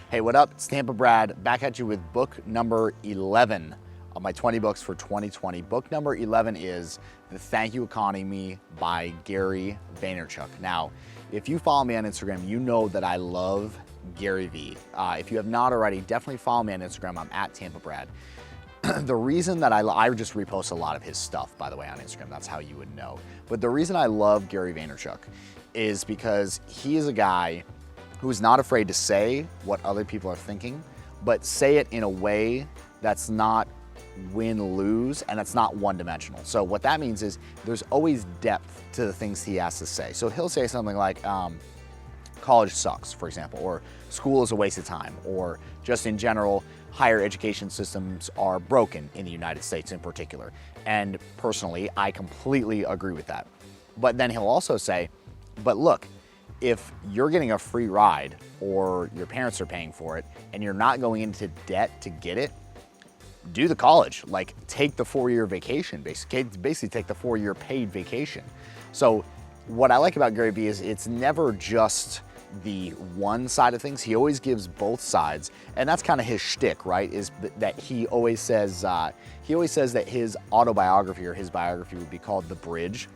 Hey, what up? It's Tampa Brad, back at you with book number 11 of my 20 books for 2020. Book number 11 is The Thank You Economy by Gary Vaynerchuck. Now, if you follow me on Instagram, you know that I love Gary V. If you have not already, definitely follow me on Instagram. I'm at Tampa Brad. The reason that I just repost a lot of his stuff, by the way, on Instagram. That's how you would know. But the reason I love Gary Vaynerchuck is because he is a guy who's not afraid to say what other people are thinking, but say it in a way that's not win-lose and it's not one-dimensional. So what that means is there's always depth to the things he has to say. So he'll say something like, college sucks, for example, or school is a waste of time, or just in general, higher education systems are broken in the United States in particular. And personally, I completely agree with that. But then he'll also say, but look, if you're getting a free ride or your parents are paying for it and you're not going into debt to get it, do the college. Like, take the 4-year vacation, basically take the 4-year paid vacation. So what I like about Gary Vee is it's never just the one side of things. He always gives both sides, and that's kind of his shtick, right? Is that he always says that his autobiography or his biography would be called The Bridge,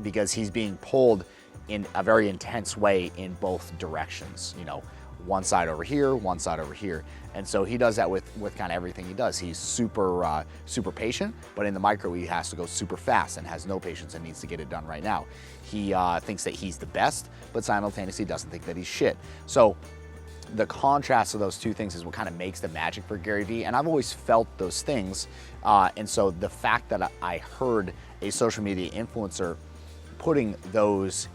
because he's being pulled in a very intense way in both directions. You know, one side over here, one side over here. And so he does that with kind of everything he does. He's super patient, but in the micro he has to go super fast and has no patience and needs to get it done right now. He thinks that he's the best, but simultaneously doesn't think that he's shit. So the contrast of those two things is what kind of makes the magic for Gary Vee, and I've always felt those things. And so the fact that I heard a social media influencer putting those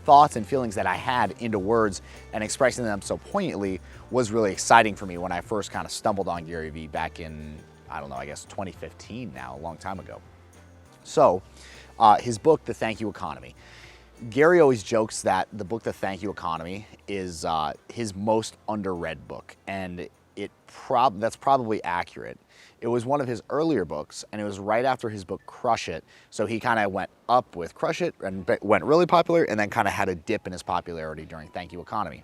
thoughts and feelings that I had into words and expressing them so poignantly was really exciting for me when I first kind of stumbled on Gary Vee back in, I don't know, I guess 2015 now, a long time ago. So his book, The Thank You Economy. Gary always jokes that the book, The Thank You Economy, is his most underread book, and that's probably accurate. It was one of his earlier books, and it was right after his book Crush It. So he kind of went up with Crush It and went really popular, and then kind of had a dip in his popularity during Thank You Economy.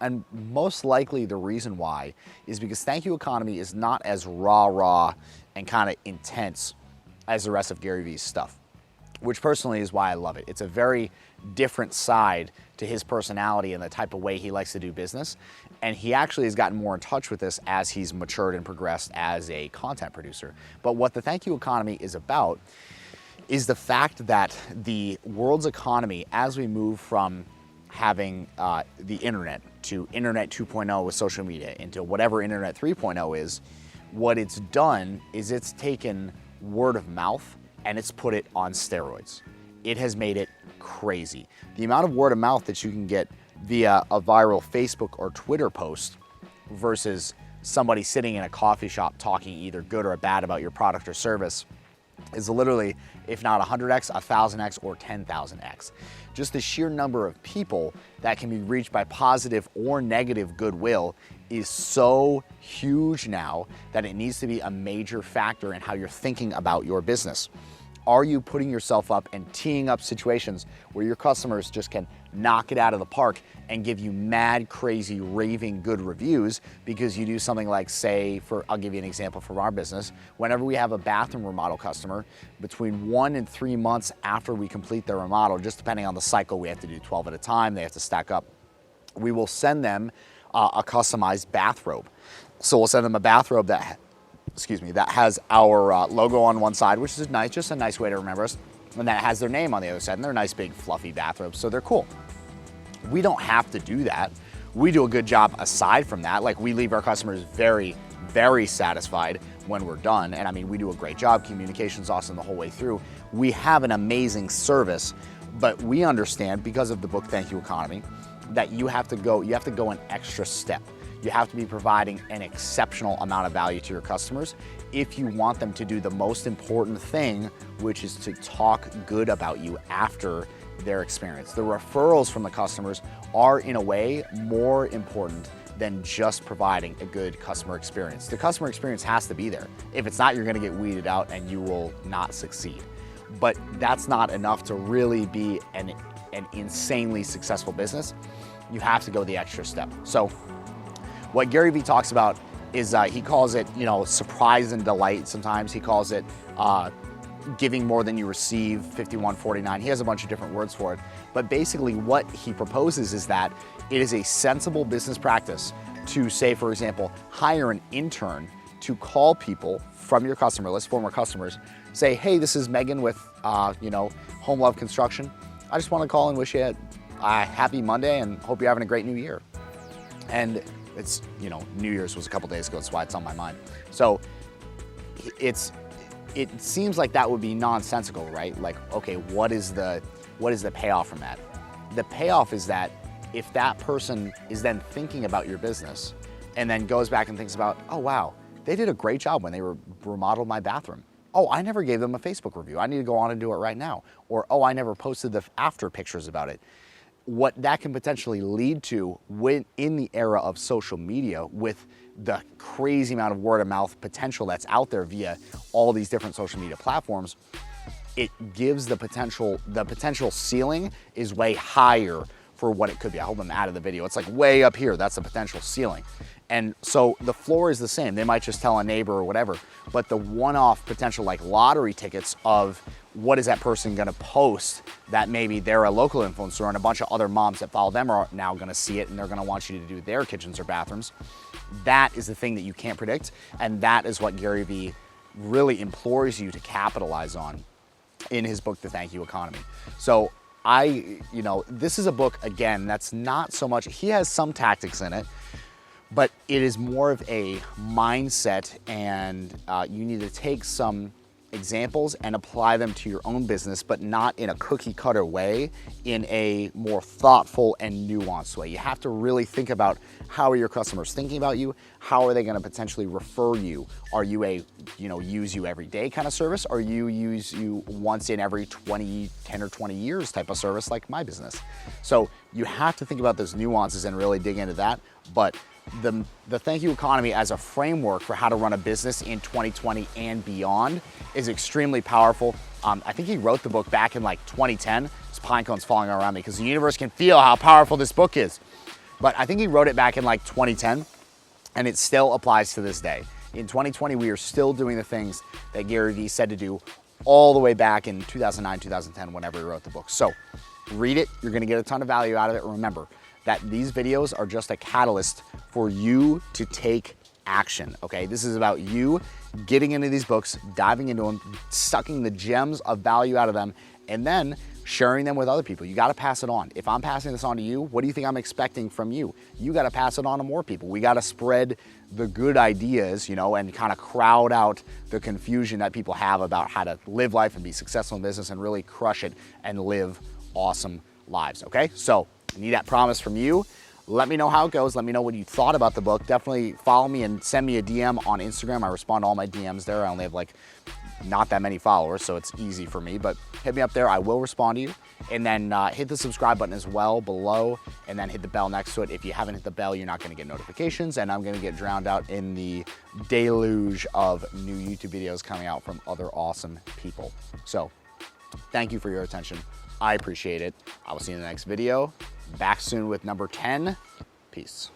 And most likely the reason why is because Thank You Economy is not as raw and kind of intense as the rest of Gary Vee's stuff, which personally is why I love it. It's a very different side to his personality and the type of way he likes to do business. And he actually has gotten more in touch with this as he's matured and progressed as a content producer. But what the Thank You Economy is about is the fact that the world's economy, as we move from having the internet to Internet 2.0 with social media into whatever Internet 3.0 is, what it's done is it's taken word of mouth and it's put it on steroids. It has made it crazy. The amount of word of mouth that you can get via a viral Facebook or Twitter post versus somebody sitting in a coffee shop talking either good or bad about your product or service is literally, if not 100x, 1,000x, or 10,000x. Just the sheer number of people that can be reached by positive or negative goodwill is so huge now that it needs to be a major factor in how you're thinking about your business. Are you putting yourself up and teeing up situations where your customers just can knock it out of the park and give you mad, crazy, raving good reviews because you do something like, say, I'll give you an example from our business. Whenever we have a bathroom remodel customer, between 1 and 3 months after we complete their remodel, just depending on the cycle, we have to do 12 at a time, they have to stack up, we will send them a customized bathrobe. So we'll send them a bathrobe that has our logo on one side, which is nice, just a nice way to remember us, and that has their name on the other side, and they're nice, big, fluffy bathrobes, so they're cool. We don't have to do that. We do a good job aside from that. Like, we leave our customers very, very satisfied when we're done, and I mean, we do a great job. Communication's awesome the whole way through. We have an amazing service, but we understand, because of the book Thank You Economy, that you have to go an extra step. You have to be providing an exceptional amount of value to your customers if you want them to do the most important thing, which is to talk good about you after their experience. The referrals from the customers are, in a way, more important than just providing a good customer experience. The customer experience has to be there. If it's not, you're gonna get weeded out and you will not succeed. But that's not enough to really be an insanely successful business. You have to go the extra step. So What Gary Vee talks about is he calls it, you know, surprise and delight. Sometimes he calls it giving more than you receive, 51-49. He has a bunch of different words for it. But basically what he proposes is that it is a sensible business practice to, say, for example, hire an intern to call people from your customer list, former customers, say, hey, this is Megan with, you know, Home Love Construction. I just want to call and wish you a happy Monday and hope you're having a great new year. And it's, you know, New Year's was a couple days ago, that's why it's on my mind. So it seems like that would be nonsensical, right? Like, okay, what is the payoff from that? The payoff is that if that person is then thinking about your business and then goes back and thinks about, oh wow, they did a great job when they remodeled my bathroom. Oh, I never gave them a Facebook review. I need to go on and do it right now. Or, oh, I never posted the after pictures about it. What that can potentially lead to in the era of social media, with the crazy amount of word of mouth potential that's out there via all these different social media platforms, it gives the potential ceiling is way higher for what it could be. I hope I'm out of the video. It's like way up here, that's the potential ceiling. And so the floor is the same. They might just tell a neighbor or whatever, but the one-off potential like lottery tickets of what is that person gonna post that maybe they're a local influencer and a bunch of other moms that follow them are now gonna see it and they're gonna want you to do their kitchens or bathrooms. That is the thing that you can't predict, and that is what Gary Vee really implores you to capitalize on in his book, The Thank You Economy. So you know, this is a book, again, that's not so much, he has some tactics in it, but it is more of a mindset, and you need to take some examples and apply them to your own business, but not in a cookie cutter way, in a more thoughtful and nuanced way. You have to really think about, how are your customers thinking about you? How are they gonna potentially refer you? Are you a, you know, use you every day kind of service? Or you use you once in every 10 or 20 years type of service like my business? So you have to think about those nuances and really dig into that. But the Thank You Economy as a framework for how to run a business in 2020 and beyond is extremely powerful. I think he wrote the book back in like 2010. This pine cone's falling around me because the universe can feel how powerful this book is. But I think he wrote it back in like 2010, and it still applies to this day. In 2020, we are still doing the things that Gary Vee said to do all the way back in 2009, 2010, whenever he wrote the book. So read it, you're gonna get a ton of value out of it. Remember that these videos are just a catalyst for you to take action, okay? This is about you getting into these books, diving into them, sucking the gems of value out of them, and then sharing them with other people. You gotta pass it on. If I'm passing this on to you, what do you think I'm expecting from you? You gotta pass it on to more people. We gotta spread the good ideas, you know, and kind of crowd out the confusion that people have about how to live life and be successful in business and really crush it and live awesome lives, okay? So I need that promise from you. Let me know how it goes. Let me know what you thought about the book. Definitely follow me and send me a DM on Instagram. I respond to all my DMs there. I only have like not that many followers, so it's easy for me, but hit me up there. I will respond to you. And then hit the subscribe button as well below, and then hit the bell next to it. If you haven't hit the bell, you're not gonna get notifications, and I'm gonna get drowned out in the deluge of new YouTube videos coming out from other awesome people. So thank you for your attention. I appreciate it. I will see you in the next video. Back soon with number 10. Peace.